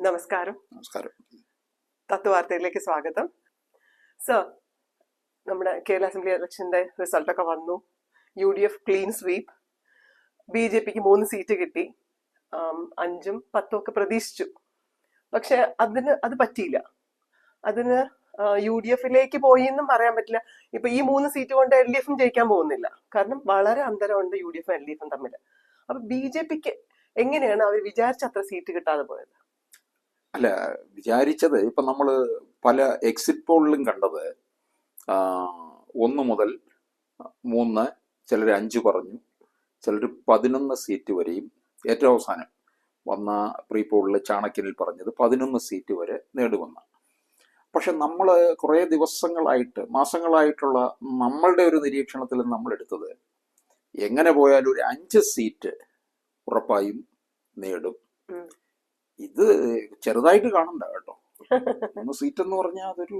നമസ്കാരം. നമസ്കാരം. തത്വവാർത്തയിലേക്ക് സ്വാഗതം. സർ, നമ്മുടെ കേരള അസംബ്ലി ഇലക്ഷന്റെ റിസൾട്ടൊക്കെ വന്നു. UDF clean sweep. BJPക്ക് 3 സീറ്റ് കിട്ടി. 5ഉം 10ഉം ഒക്കെ പ്രതീക്ഷിച്ചു. പക്ഷെ അത് പറ്റിയില്ല. അതിന് UDFിലേക്ക് പോയി എന്നും പറയാൻ പറ്റില്ല. ഇപ്പൊ ഈ 3 സീറ്റ് കൊണ്ട് LDFും ജയിക്കാൻ പോകുന്നില്ല. കാരണം വളരെ അന്തരമുണ്ട് UDFും LDFും തമ്മിൽ. അപ്പൊ BJPക്ക് എങ്ങനെയാണ് അവർ വിചാരിച്ച അത്ര സീറ്റ് കിട്ടാതെ പോയത്? അല്ല, വിചാരിച്ചത് ഇപ്പൊ നമ്മള് പല എക്സിറ്റ് പോളിലും കണ്ടത് 1 മുതൽ 3, ചിലർ 5 പറഞ്ഞു, ചിലർ 11 സീറ്റ് വരെയും, ഏറ്റവും അവസാനം വന്ന പ്രീ പോളിൽ ചാണക്യനിൽ പറഞ്ഞത് 11 സീറ്റ് വരെ നേടുവന്ന. പക്ഷെ നമ്മൾ കുറേ ദിവസങ്ങളായിട്ട്, മാസങ്ങളായിട്ടുള്ള നമ്മളുടെ ഒരു നിരീക്ഷണത്തിൽ നമ്മൾ എടുത്തത്, എങ്ങനെ പോയാലും ഒരു 5 സീറ്റ് ഉറപ്പായും നേടും. ഇത് ചെറുതായിട്ട് കാണണ്ട കേട്ടോ. 3 സീറ്റ് എന്ന് പറഞ്ഞാൽ അതൊരു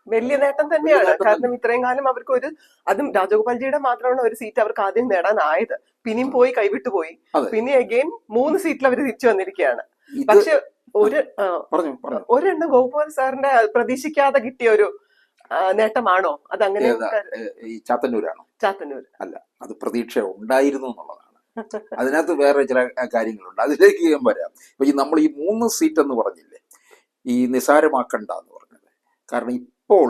വലിയ നേട്ടം തന്നെയാണ്. കാരണം ഇത്രയും കാലം അവർക്ക് അതും രാജഗോപാൽജിയുടെ മാത്രമാണ് ഒരു സീറ്റ് അവർക്ക് ആദ്യം നേടാനായത്. പിന്നെയും പോയി കൈവിട്ടു പോയി. പിന്നെ അഗെയിൻ 3 സീറ്റിൽ അവർ തിരിച്ചു വന്നിരിക്കുകയാണ്. പക്ഷെ ഒരെണ്ണം ഗോപാൽ സാറിന്റെ പ്രതീക്ഷിക്കാതെ കിട്ടിയ ഒരു നേട്ടമാണോ അതങ്ങനെ? ചാത്തന്നൂരാണോ? ചാത്തന്നൂർ അല്ല, അത് പ്രതീക്ഷ ഉണ്ടായിരുന്നു എന്നുള്ളതാണ്. അതിനകത്ത് വേറെ ചില കാര്യങ്ങളുണ്ട്, അതിലേക്ക് ഞാൻ വരാം. ഇപ്പൊ നമ്മൾ ഈ 3 സീറ്റ് എന്ന് പറഞ്ഞില്ലേ, ഈ നിസാരമാക്കണ്ട എന്ന് പറഞ്ഞത്. കാരണം ഇപ്പോൾ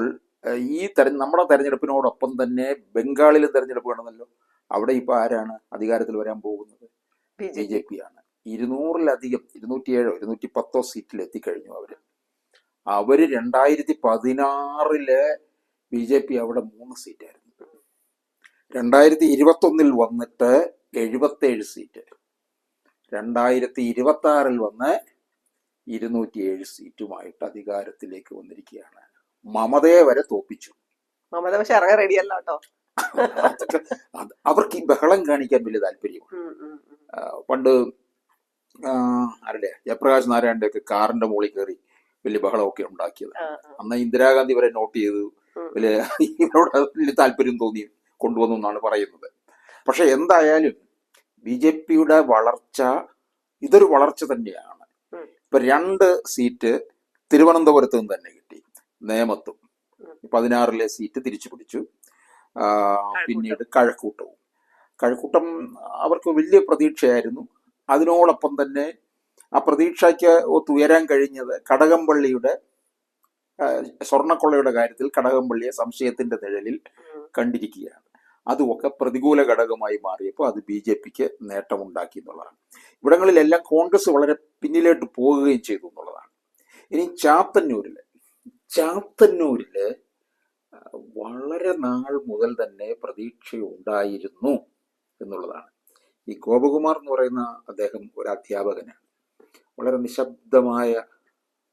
നമ്മുടെ തെരഞ്ഞെടുപ്പിനോടൊപ്പം തന്നെ ബംഗാളിലും തെരഞ്ഞെടുപ്പ് വേണമെന്നല്ലോ. അവിടെ ഇപ്പൊ ആരാണ് അധികാരത്തിൽ വരാൻ പോകുന്നത്? BJP ആണ്. 200-ലധികം 207 210 സീറ്റിൽ എത്തിക്കഴിഞ്ഞു അവര് 2016 BJP അവിടെ 3 സീറ്റായിരുന്നു. 2021 വന്നിട്ട് 77 സീറ്റ്, 2026 വന്ന് 207 സീറ്റുമായിട്ട് അധികാരത്തിലേക്ക് വന്നിരിക്കുകയാണ്. മമതയെ വരെ തോപ്പിച്ചു. മമത പക്ഷെ ഇറങ്ങാൻ റെഡിയല്ല കേട്ടോ. അവർക്ക് ഈ ബഹളം കാണിക്കാൻ വലിയ താല്പര്യമാണ്. പണ്ട് ജയപ്രകാശ് നാരായണന്റെ ഒക്കെ കാറിന്റെ മുകളിൽ കയറി വലിയ ബഹളമൊക്കെ ഉണ്ടാക്കിയത്. അന്ന് ഇന്ദിരാഗാന്ധി വരെ നോട്ട് ചെയ്തു. ഇവരോട് വലിയ താല്പര്യം തോന്നി കൊണ്ടുവന്നു എന്നാണ് പറയുന്നത്. പക്ഷെ എന്തായാലും BJPയുടെ വളർച്ച ഇതൊരു വളർച്ച തന്നെയാണ്. ഇപ്പൊ 2 സീറ്റ് തിരുവനന്തപുരത്ത് നിന്ന് തന്നെ കിട്ടി, നേമത്തും. 16 സീറ്റ് തിരിച്ചു പിടിച്ചു. പിന്നീട് കഴക്കൂട്ടം അവർക്ക് വലിയ പ്രതീക്ഷയായിരുന്നു. അതിനോടൊപ്പം തന്നെ ആ പ്രതീക്ഷയ്ക്ക് ഒത്തുയരാൻ കഴിഞ്ഞത് കടകംപള്ളിയുടെ സ്വർണ്ണക്കൊള്ളയുടെ കാര്യത്തിൽ കടകംപള്ളിയെ സംശയത്തിന്റെ നിഴലിൽ കണ്ടിരിക്കുകയാണ്. അതുമൊക്കെ പ്രതികൂല ഘടകമായി മാറിയപ്പോൾ അത് BJPക്ക് നേട്ടമുണ്ടാക്കി എന്നുള്ളതാണ്. ഇവിടങ്ങളിലെല്ലാം കോൺഗ്രസ് വളരെ പിന്നിലോട്ട് പോകുകയും ചെയ്തു എന്നുള്ളതാണ്. ഇനി ചാത്തന്നൂരില് വളരെ നാൾ മുതൽ തന്നെ പ്രതീക്ഷയുണ്ടായിരുന്നു എന്നുള്ളതാണ്. ഈ ഗോപകുമാർ എന്ന് പറയുന്ന അദ്ദേഹം ഒരു അധ്യാപകനാണ്. വളരെ നിശബ്ദമായ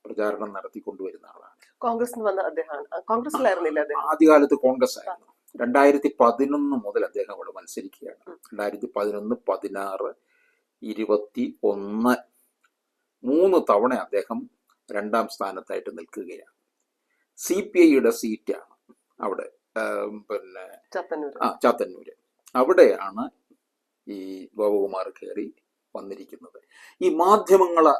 പ്രചാരണം നടത്തിക്കൊണ്ടുവരുന്ന ആളാണ്. ആദ്യകാലത്ത് കോൺഗ്രസ് ആയിരുന്നു. 2011 മുതൽ അദ്ദേഹം അവിടെ മത്സരിക്കുകയാണ്. 2011, 16, 21 3 തവണ അദ്ദേഹം 2ാം സ്ഥാനത്തായിട്ട് നിൽക്കുകയാണ്. CPIയുടെ സീറ്റാണ് അവിടെ, ചാത്തന്നൂര്. അവിടെയാണ് ഈ ഗോപകുമാർ കയറി വന്നിരിക്കുന്നത്. ഈ മാധ്യമങ്ങള്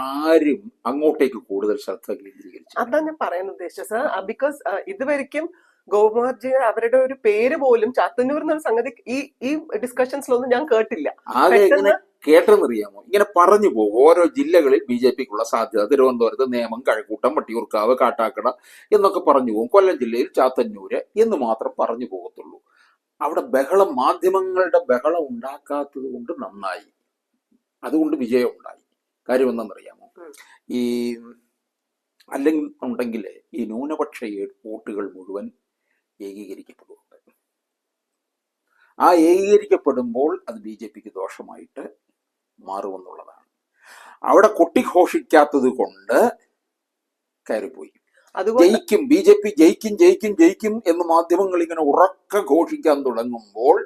ആരും അങ്ങോട്ടേക്ക് കൂടുതൽ ശ്രദ്ധ കേന്ദ്രീകരിച്ചു. അതാണ് ഞാൻ പറയാൻ ഉദ്ദേശിച്ചത് സർ. ബിക്കോസ് ഇതുവരെയ്ക്കും ഗോപകുമാർജി അവരുടെ ഒരു പേര് പോലും ചാത്തന്നൂർ എന്നൊരു സംഗതി ഈ ഡിസ്കഷൻസിലൊന്നും ഞാൻ കേട്ടില്ല. ആകെ കേട്ടെന്നറിയാമോ? ഇങ്ങനെ പറഞ്ഞു പോകും ഓരോ ജില്ലകളിൽ BJPക്കുള്ള സാധ്യത. തിരുവനന്തപുരത്ത് നേമം, കഴക്കൂട്ടം, വട്ടിയൂർക്കാവ്, കാട്ടാക്കട എന്നൊക്കെ പറഞ്ഞു പോകും. കൊല്ലം ജില്ലയിൽ ചാത്തന്നൂര് എന്ന് മാത്രം പറഞ്ഞു പോകത്തുള്ളൂ. അവിടെ മാധ്യമങ്ങളുടെ ബഹളം ഉണ്ടാക്കാത്തത് കൊണ്ട് നന്നായി. അതുകൊണ്ട് വിജയം ഉണ്ടായി. കാര്യം എന്താണെന്നറിയാമോ? ഈ അല്ലെങ്കിൽ ഉണ്ടെങ്കിൽ ഈ ന്യൂനപക്ഷ വോട്ടുകൾ മുഴുവൻ ഏകീകരിക്കപ്പെടുന്നുണ്ട്. ആ ഏകീകരിക്കപ്പെടുമ്പോൾ അത് BJPക്ക് ദോഷമായിട്ട് മാറുമെന്നുള്ളതാണ്. അവിടെ കൊട്ടിഘോഷിക്കാത്തത് കൊണ്ട് കയറിപ്പോയി. ജയിക്കും, BJP ജയിക്കും എന്ന് മാധ്യമങ്ങൾ ഇങ്ങനെ ഉറക്ക ഘോഷിക്കാൻ തുടങ്ങുമ്പോൾ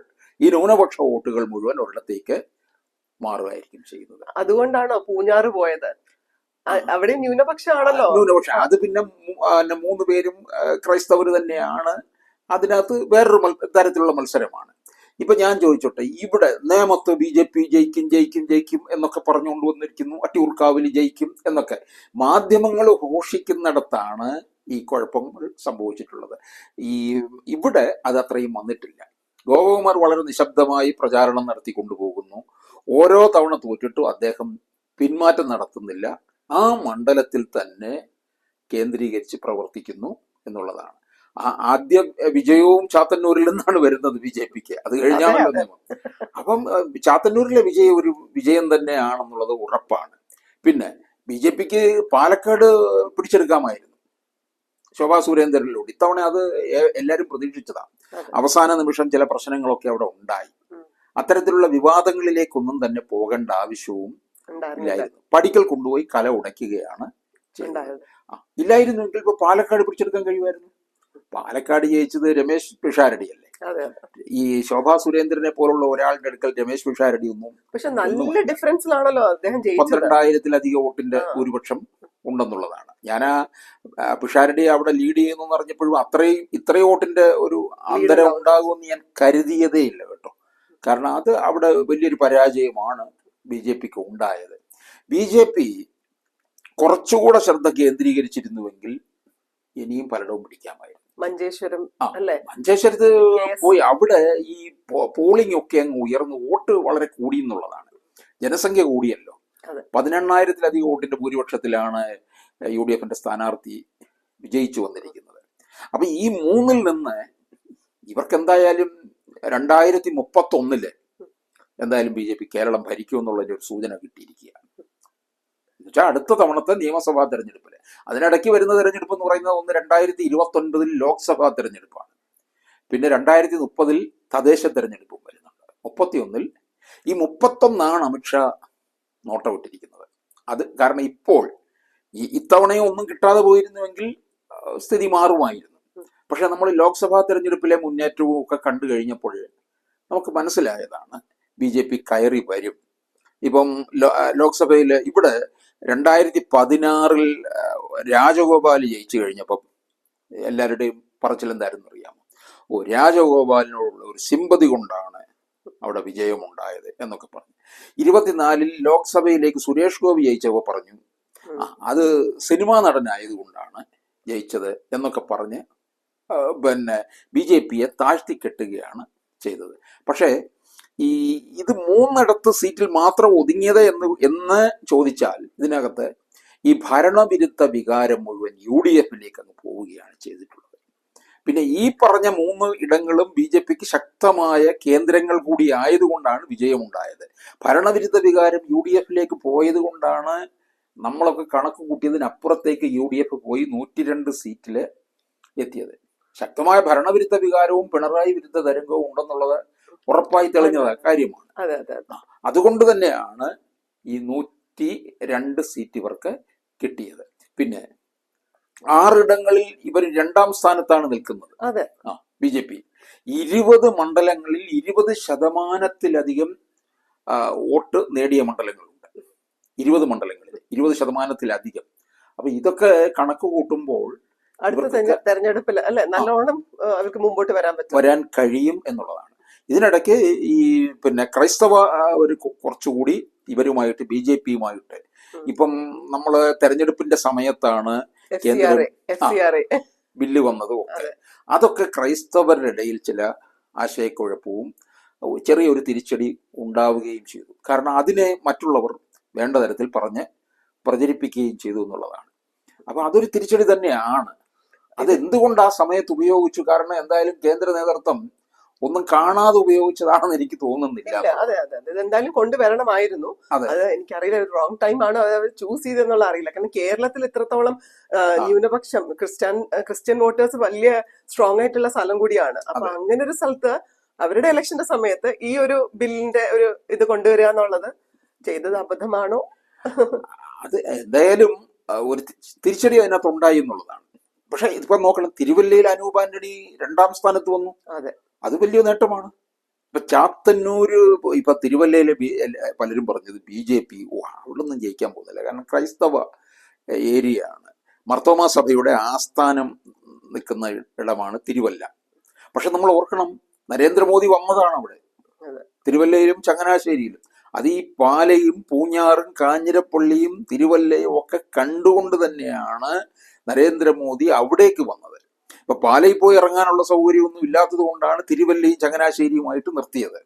ഈ ന്യൂനപക്ഷ വോട്ടുകൾ മുഴുവൻ ഒരിടത്തേക്ക് മാറുകയായിരിക്കും ചെയ്യുന്നത്. അതുകൊണ്ടാണോ പൂഞ്ഞാറ് പോയത്? അവിടെ ന്യൂനപക്ഷമാണല്ലോ. അത് പിന്നെ 3 പേരും ക്രൈസ്തവർ തന്നെയാണ്. അതിനകത്ത് വേറൊരു തരത്തിലുള്ള മത്സരമാണ്. ഇപ്പൊ ഞാൻ ചോദിച്ചോട്ടെ, ഇവിടെ നേമത്ത് BJP ജയിക്കും ജയിക്കും ജയിക്കും എന്നൊക്കെ പറഞ്ഞുകൊണ്ട് വന്നിരിക്കുന്നു, അട്ടിയൂർക്കാവിൽ ജയിക്കും എന്നൊക്കെ മാധ്യമങ്ങൾ ഘോഷിക്കുന്നിടത്താണ് ഈ കുഴപ്പങ്ങൾ സംഭവിച്ചിട്ടുള്ളത്. ഈ ഇവിടെ അത് അത്രയും വന്നിട്ടില്ല. ഗോപകുമാർ വളരെ നിശബ്ദമായി പ്രചാരണം നടത്തി കൊണ്ടുപോകുന്നു. ഓരോ തവണ തോറ്റിട്ടും അദ്ദേഹം പിന്മാറ്റം നടത്തുന്നില്ല, ആ മണ്ഡലത്തിൽ തന്നെ കേന്ദ്രീകരിച്ച് പ്രവർത്തിക്കുന്നു എന്നുള്ളതാണ്. ആദ്യ വിജയവും ചാത്തന്നൂരിൽ നിന്നാണ് വരുന്നത് BJPക്ക്. അത് കഴിഞ്ഞാണല്ലോ നിയമം. അപ്പം ചാത്തന്നൂരിലെ വിജയം ഒരു വിജയം തന്നെയാണെന്നുള്ളത് ഉറപ്പാണ്. പിന്നെ BJPക്ക് പാലക്കാട് പിടിച്ചെടുക്കാമായിരുന്നു ശോഭാ സുരേന്ദ്രനിലൂടെ. ഇത്തവണ അത് എല്ലാവരും പ്രതീക്ഷിച്ചതാണ്. അവസാന നിമിഷം ചില പ്രശ്നങ്ങളൊക്കെ അവിടെ ഉണ്ടായി. അത്തരത്തിലുള്ള വിവാദങ്ങളിലേക്കൊന്നും തന്നെ പോകേണ്ട ആവശ്യവും ഇല്ലായിരുന്നു. പടിക്കൽ കൊണ്ടുപോയി കല ഉടയ്ക്കുകയാണ് ചെയ്തത്. ഇല്ലായിരുന്നെങ്കിൽ ഇപ്പൊ പാലക്കാട് പിടിച്ചെടുക്കാൻ കഴിയുമായിരുന്നു. പാലക്കാട് ജയിച്ചത് രമേശ് പിഷാരടി അല്ലേ? ഈ ശോഭാ സുരേന്ദ്രനെ പോലുള്ള ഒരാളുടെ അടുക്കൽ രമേശ് പിഷാരടി ഒന്നും, പക്ഷെ നല്ല ഡിഫറൻസിലാണല്ലോ അദ്ദേഹം ജയിച്ചത്. 12,000-ലധികം വോട്ടിന്റെ ഭൂരിപക്ഷം ഉണ്ടെന്നുള്ളതാണ്. ഞാൻ പിഷാരടി അവിടെ ലീഡ് ചെയ്യുന്നു എന്ന് പറഞ്ഞപ്പോഴും ഇത്രയും വോട്ടിന്റെ ഒരു അന്തരം ഉണ്ടാകുമെന്ന് ഞാൻ കരുതിയതേ ഇല്ല കേട്ടോ. കാരണം അത് അവിടെ വലിയൊരു പരാജയമാണ് BJPക്ക് ഉണ്ടായത്. BJP കുറച്ചുകൂടെ ശ്രദ്ധ കേന്ദ്രീകരിച്ചിരുന്നുവെങ്കിൽ ഇനിയും പലയിടവും പിടിക്കാമായിരുന്നു. മഞ്ചേശ്വരം മഞ്ചേശ്വരത്ത് പോയി അവിടെ ഈ പോളിംഗ് ഒക്കെ അങ്ങ് ഉയർന്നു, വോട്ട് വളരെ കൂടി എന്നുള്ളതാണ്. ജനസംഖ്യ കൂടിയല്ലോ. 18,000-ലധികം വോട്ടിന്റെ ഭൂരിപക്ഷത്തിലാണ് UDFന്റെ സ്ഥാനാർത്ഥി വിജയിച്ചു വന്നിരിക്കുന്നത്. അപ്പൊ ഈ മൂന്നിൽ നിന്ന് ഇവർക്ക് എന്തായാലും 2031 എന്തായാലും BJP കേരളം ഭരിക്കുമെന്നുള്ളതിന്റെ ഒരു സൂചന കിട്ടിയിരിക്കുകയാണ്. എന്നുവെച്ചാൽ അടുത്ത തവണത്തെ നിയമസഭാ തെരഞ്ഞെടുപ്പില്, അതിനിടയ്ക്ക് വരുന്ന തെരഞ്ഞെടുപ്പ് എന്ന് പറയുന്നത് 2029 ലോക്സഭാ തെരഞ്ഞെടുപ്പാണ്. പിന്നെ 2030 തദ്ദേശ തെരഞ്ഞെടുപ്പും വരുന്നുണ്ട്. 31 ഈ 31 അമിത്ഷാ നോട്ടമിട്ടിരിക്കുന്നത്. അത് കാരണം ഇപ്പോൾ ഇത്തവണയും ഒന്നും കിട്ടാതെ പോയിരുന്നുവെങ്കിൽ സ്ഥിതി മാറുമായിരുന്നു. പക്ഷെ നമ്മൾ ലോക്സഭാ തെരഞ്ഞെടുപ്പിലെ മുന്നേറ്റവും ഒക്കെ കണ്ടു കഴിഞ്ഞപ്പോൾ നമുക്ക് മനസ്സിലായതാണ് BJP കയറി വരും. ഇപ്പം ലോക്സഭയിൽ ഇവിടെ 2016 രാജഗോപാൽ ജയിച്ചു കഴിഞ്ഞപ്പം എല്ലാവരുടെയും പറച്ചിലെന്തായിരുന്നു അറിയാമോ? രാജഗോപാലിനോടുള്ള ഒരു സിമ്പതി കൊണ്ടാണ് അവിടെ വിജയമുണ്ടായത് എന്നൊക്കെ പറഞ്ഞു. 24 ലോക്സഭയിലേക്ക് സുരേഷ് ഗോപി ജയിച്ചപ്പോൾ പറഞ്ഞു അത് സിനിമാ നടനായതുകൊണ്ടാണ് ജയിച്ചത് എന്നൊക്കെ പറഞ്ഞ് പിന്നെ BJPയെ താഴ്ത്തിക്കെട്ടുകയാണ് ചെയ്തത്. പക്ഷേ ഇത് 3 സീറ്റിൽ മാത്രം ഒതുങ്ങിയത് എന്ന് ചോദിച്ചാൽ ഇതിനകത്ത് ഈ ഭരണവിരുദ്ധ വികാരം മുഴുവൻ UDFിലേക്ക് അങ്ങ് പോവുകയാണ് ചെയ്തിട്ടുള്ളത്. പിന്നെ ഈ പറഞ്ഞ 3 ഇടങ്ങളും BJPക്ക് ശക്തമായ കേന്ദ്രങ്ങൾ കൂടി ആയതുകൊണ്ടാണ് വിജയമുണ്ടായത്. ഭരണവിരുദ്ധ വികാരം UDFിലേക്ക് പോയത് കൊണ്ടാണ് നമ്മളൊക്കെ കണക്ക് കൂട്ടിയതിനപ്പുറത്തേക്ക് UDF പോയി 102 സീറ്റില് എത്തിയത്. ശക്തമായ ഭരണവിരുദ്ധ വികാരവും പിണറായി വിരുദ്ധ തരംഗവും ഉണ്ടെന്നുള്ളത് ഉറപ്പായി തെളിഞ്ഞ കാര്യമാണ്. അതുകൊണ്ട് തന്നെയാണ് ഈ 102 സീറ്റ് ഇവർക്ക് കിട്ടിയത്. പിന്നെ 6 ഇടങ്ങളിൽ ഇവർ 2ാം സ്ഥാനത്താണ് നിൽക്കുന്നത്. BJP 20 മണ്ഡലങ്ങളിൽ 20% വോട്ട് നേടിയ മണ്ഡലങ്ങളുണ്ട്. 20 മണ്ഡലങ്ങളിൽ 20% അപ്പൊ ഇതൊക്കെ കണക്ക് കൂട്ടുമ്പോൾ അടുത്ത തെരഞ്ഞെടുപ്പിൽ നല്ലോണം അവർക്ക് മുമ്പോട്ട് വരാൻ കഴിയും എന്നുള്ളതാണ്. ഇതിനിടയ്ക്ക് ഈ പിന്നെ ക്രൈസ്തവ ഒരു കുറച്ചുകൂടി ഇവരുമായിട്ട് BJPയുമായിട്ട് ഇപ്പം നമ്മള് തെരഞ്ഞെടുപ്പിന്റെ സമയത്താണ് ബില്ല് വന്നതും ഒക്കെ. അതൊക്കെ ക്രൈസ്തവരുടെ ഇടയിൽ ചില ആശയക്കുഴപ്പവും ചെറിയൊരു തിരിച്ചടി ഉണ്ടാവുകയും ചെയ്തു. കാരണം അതിനെ മറ്റുള്ളവർ വേണ്ട തരത്തിൽ പ്രചരിപ്പിക്കുകയും ചെയ്തു എന്നുള്ളതാണ്. അപ്പൊ അതൊരു തിരിച്ചടി തന്നെയാണ്. അതെന്തുകൊണ്ട് ആ സമയത്ത് ഉപയോഗിച്ചു? കാരണം എന്തായാലും കേന്ദ്ര നേതൃത്വം ഒന്നും കാണാതെ ഉപയോഗിച്ചതാണെന്ന് എനിക്ക് തോന്നുന്നില്ല. എന്തായാലും കൊണ്ടുവരണമായിരുന്നു. അത് എനിക്കറിയില്ല, ഒരു റോങ് ടൈം ആണ് അവർ ചൂസ് ചെയ്തെന്നുള്ള അറിയില്ല. കാരണം കേരളത്തിൽ ഇത്രത്തോളം ന്യൂനപക്ഷം ക്രിസ്ത്യൻ വോട്ടേഴ്സ് വലിയ സ്ട്രോങ് ആയിട്ടുള്ള സ്ഥലം കൂടിയാണ്. അപ്പൊ അങ്ങനെ ഒരു സ്ഥലത്ത് അവരുടെ ഇലക്ഷന്റെ സമയത്ത് ഈ ഒരു ബില്ലിന്റെ ഒരു ഇത് കൊണ്ടുവരിക എന്നുള്ളത് ചെയ്തത് അബദ്ധമാണോ? അത് എന്തായാലും ഒരു തിരിച്ചടി അതിനകത്ത് ഉണ്ടായി എന്നുള്ളതാണ്. പക്ഷെ ഇതിപ്പോ നോക്കണം, തിരുവല്ലയിൽ അനൂപ് ആന്റണി 2ാം സ്ഥാനത്ത് വന്നു. അത് വലിയ നേട്ടമാണ്. ഇപ്പൊ ചാത്തന്നൂര്, ഇപ്പൊ തിരുവല്ലയിലെ പലരും പറഞ്ഞത് BJP അവിടൊന്നും ജയിക്കാൻ പോകുന്നില്ല, കാരണം ക്രൈസ്തവ ഏരിയ ആണ്. മർത്തോമാ സഭയുടെ ആസ്ഥാനം നിൽക്കുന്ന ഇടമാണ് തിരുവല്ല. പക്ഷെ നമ്മൾ ഓർക്കണം, നരേന്ദ്രമോദി വന്നതാണ് അവിടെ. തിരുവല്ലയിലും ചങ്ങനാശ്ശേരിയിലും. അത് ഈ പാലയും പൂഞ്ഞാറും കാഞ്ഞിരപ്പള്ളിയും തിരുവല്ലയും ഒക്കെ കണ്ടുകൊണ്ട് തന്നെയാണ് നരേന്ദ്രമോദി അവിടേക്ക് വന്നത്. ഇപ്പൊ പാലയിൽ പോയി ഇറങ്ങാനുള്ള സൗകര്യമൊന്നും ഇല്ലാത്തത് കൊണ്ടാണ് തിരുവല്ലയും ചങ്ങനാശ്ശേരിയുമായിട്ട് നിർത്തിയത്.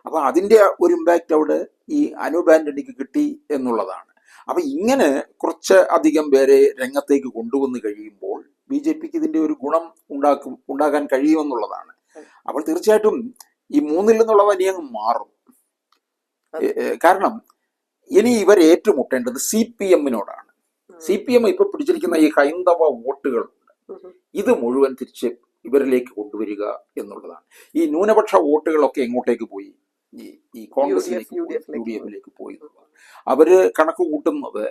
അപ്പൊ അതിന്റെ ഒരു ഇമ്പാക്റ്റ് അവിടെ ഈ അനൂപ് ആന്റണിക്ക് കിട്ടി എന്നുള്ളതാണ്. അപ്പൊ ഇങ്ങനെ കുറച്ച് അധികം പേരെ രംഗത്തേക്ക് കൊണ്ടുവന്ന് കഴിയുമ്പോൾ ബി ജെ പിക്ക് ഇതിന്റെ ഒരു ഗുണം ഉണ്ടാക്കാൻ കഴിയുമെന്നുള്ളതാണ്. അപ്പോൾ തീർച്ചയായിട്ടും ഈ 3-ൽ നിന്നുള്ളത് ഇനി അങ്ങ് മാറും. കാരണം ഇനി ഇവർ ഏറ്റുമുട്ടേണ്ടത് CPM-നോടാണ്. CPM ഇപ്പൊ പിടിച്ചിരിക്കുന്ന ഈ ഹൈന്ദവ വോട്ടുകളുണ്ട്, ഇത് മുഴുവൻ തിരിച്ച് ഇവരിലേക്ക് കൊണ്ടുവരിക എന്നുള്ളതാണ്. ഈ ന്യൂനപക്ഷ വോട്ടുകളൊക്കെ എങ്ങോട്ടേക്ക് പോയി? ഈ കോൺഗ്രസിലേക്ക്, UDF-ലേക്ക് പോയി. അവര് കണക്ക് കൂട്ടുന്നത്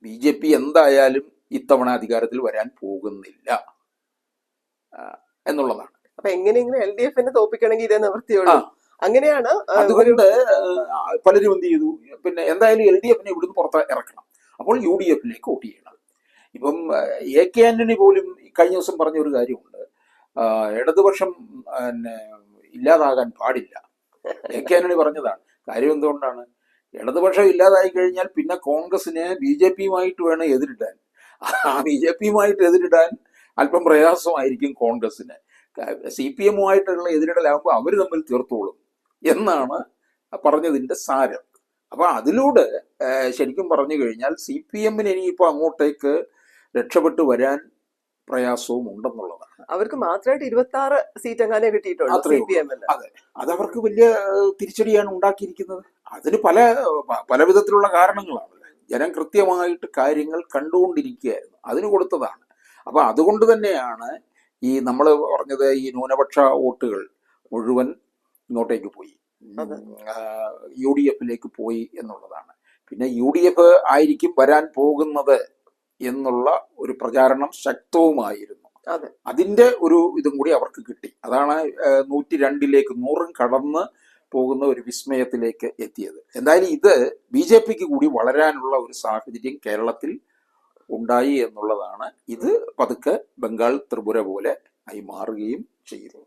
BJP എന്തായാലും ഇത്തവണ അധികാരത്തിൽ വരാൻ പോകുന്നില്ല എന്നുള്ളതാണ്. അപ്പൊ എങ്ങനെയെങ്കിലും LDF-നെ തോപ്പിക്കണമെങ്കിൽ ഇതേ നിവൃത്തിയുള്ളൂ. അങ്ങനെയാണ്. അതുകൊണ്ട് പലരും എന്ത് ചെയ്തു, പിന്നെ എന്തായാലും LDF-നെ ഇവിടുന്ന് പുറത്ത് ഇറക്കണം, അപ്പോൾ UDF-ലേക്ക് വോട്ട് ചെയ്യണം. ഇപ്പം AK ആന്റണി പോലും കഴിഞ്ഞ ദിവസം പറഞ്ഞ ഒരു കാര്യമുണ്ട്, ഇടതുപക്ഷം ഇല്ലാതാകാൻ പാടില്ല. AK ആന്റണി പറഞ്ഞതാണ്. കാര്യം എന്തുകൊണ്ടാണ്? ഇടതുപക്ഷം ഇല്ലാതായി കഴിഞ്ഞാൽ പിന്നെ കോൺഗ്രസിന് BJP-യുമായിട്ട് വേണം എതിരിടാൻ. ആ BJP-യുമായിട്ട് എതിരിടാൻ അല്പം പ്രയാസമായിരിക്കും കോൺഗ്രസിന്. CPM-ഉമായിട്ടുള്ള എതിരിടലാകുമ്പോൾ അവർ തമ്മിൽ തീർത്തോളും എന്നാണ് പറഞ്ഞതിന്റെ സാരം. അപ്പൊ അതിലൂടെ ശരിക്കും പറഞ്ഞു കഴിഞ്ഞാൽ CPM-ന് ഇനിയിപ്പോ അങ്ങോട്ടേക്ക് രക്ഷപ്പെട്ടു വരാൻ പ്രയാസവും ഉണ്ടെന്നുള്ളതാണ്. അവർക്ക് മാത്രമായിട്ട് 26 സീറ്റ് എങ്ങാനേ കിട്ടിയിട്ടുള്ളൂ CPM-ന്. അതെ, അതവർക്ക് വലിയ തിരിച്ചടിയാണ് ഉണ്ടാക്കിയിരിക്കുന്നത്. അതിന് പല വിധത്തിലുള്ള കാരണങ്ങളാണ്. ജനം കൃത്യമായിട്ട് കാര്യങ്ങൾ കണ്ടുകൊണ്ടിരിക്കുകയായിരുന്നു, അതിന് കൊടുത്തതാണ്. അപ്പൊ അതുകൊണ്ട് തന്നെയാണ് ഈ നമ്മൾ പറഞ്ഞത് ഈ ന്യൂനപക്ഷ വോട്ടുകൾ മുഴുവൻ ഇങ്ങോട്ടേക്ക് പോയി, UDF-ലേക്ക് പോയി എന്നുള്ളതാണ്. പിന്നെ UDF ആയിരിക്കും വരാൻ പോകുന്നത് എന്നുള്ള ഒരു പ്രചാരണം ശക്തവുമായിരുന്നു. അതിന്റെ ഒരു ഇതും കൂടി അവർക്ക് കിട്ടി. അതാണ് 102-ലേക്ക് 100 കടന്ന് പോകുന്ന ഒരു വിസ്മയത്തിലേക്ക് എത്തിയത്. എന്തായാലും ഇത് BJP-ക്ക് കൂടി വളരാനുള്ള ഒരു സാഹചര്യം കേരളത്തിൽ ഉണ്ടായി എന്നുള്ളതാണ്. ഇത് പതുക്കെ ബംഗാൾ, ത്രിപുര പോലെ ആയി മാറുകയും ചെയ്യുന്നു.